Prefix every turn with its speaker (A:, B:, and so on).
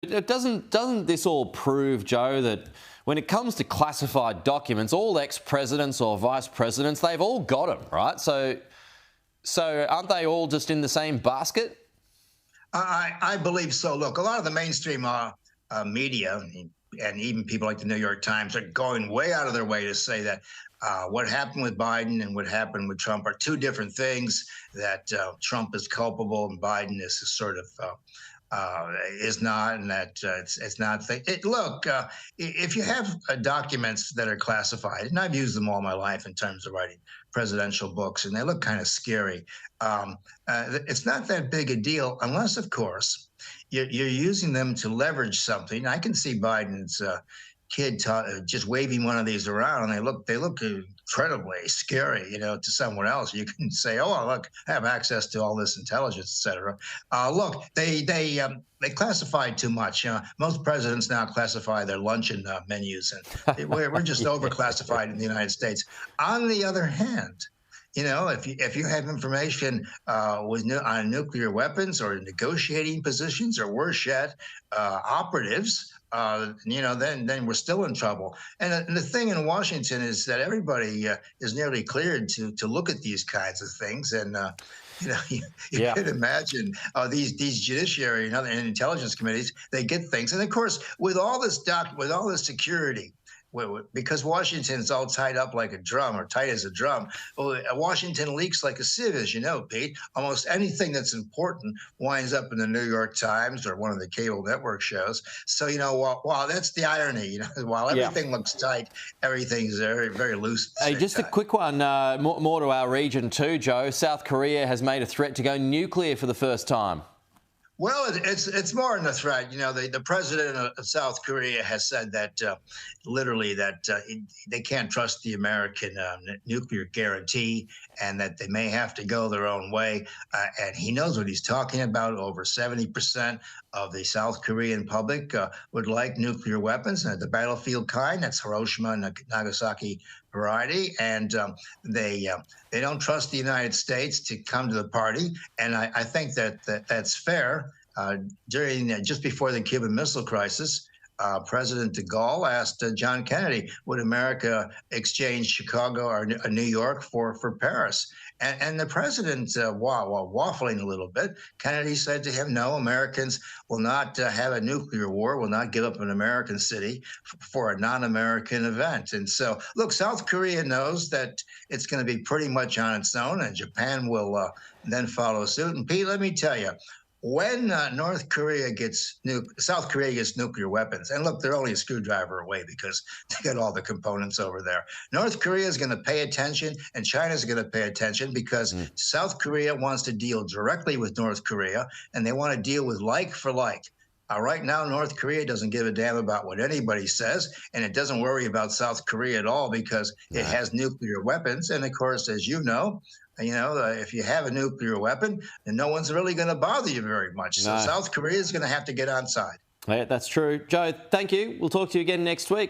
A: Doesn't this all prove, Joe, that when it comes to classified documents, all ex-presidents or vice presidents, they've all got them, right? So aren't they all just in the same basket?
B: I believe so. Look, a lot of the mainstream media and even people like the New York Times are going way out of their way to say that what happened with Biden and what happened with Trump are two different things, that Trump is culpable and Biden is sort of is not, and that it's not. Look, if you have documents that are classified, and I've used them all my life in terms of writing presidential books, and they look kind of scary, it's not that big a deal unless, of course, you're using them to leverage something. I can see Biden's kid just waving one of these around, and they look incredibly scary, to someone else. You can say, "Oh, look, I have access to all this intelligence, etc." Look, they classify too much. Most presidents now classify their luncheon menus, and we're just overclassified in the United States. On the other hand, if you have information on nuclear weapons or negotiating positions, or worse yet, operatives, then we're still in trouble. And the thing in Washington is that everybody is nearly cleared to look at these kinds of things. And you
A: Yeah.
B: can imagine these judiciary and other intelligence committees, they get things. And of course, with all this security, because Washington's all tied up like a drum, or tight as a drum. Well, Washington leaks like a sieve, as you know, Pete. Almost anything that's important winds up in the New York Times or one of the cable network shows. So, while that's the irony, while everything looks tight, everything's very, very loose.
A: Hey, just a quick one, more to our region too, Joe. South Korea has made a threat to go nuclear for the first time.
B: Well, it's more than a threat. The president of South Korea has said that literally that they can't trust the American nuclear guarantee, and that they may have to go their own way. And he knows what he's talking about. Over 70% of the South Korean public would like nuclear weapons, the battlefield kind. That's Hiroshima and Nagasaki variety, and they don't trust the United States to come to the party, and I think that's fair. Just before the Cuban Missile Crisis, President de Gaulle asked John Kennedy, would America exchange Chicago or New York for Paris? And the president, while waffling a little bit, Kennedy said to him, no, Americans will not have a nuclear war, will not give up an American city for a non-American event. And so, look, South Korea knows that it's going to be pretty much on its own, and Japan will then follow suit. And Pete, let me tell you, when South Korea gets nuclear weapons, and look, they're only a screwdriver away because they got all the components over there. North Korea is going to pay attention, and China is going to pay attention, because South Korea wants to deal directly with North Korea, and they want to deal with like for like. Right now, North Korea doesn't give a damn about what anybody says, and it doesn't worry about South Korea at all, because it has nuclear weapons. And of course, as you know, if you have a nuclear weapon, then no one's really going to bother you very much. So South Korea is going to have to get on side.
A: Yeah, that's true. Joe, thank you. We'll talk to you again next week.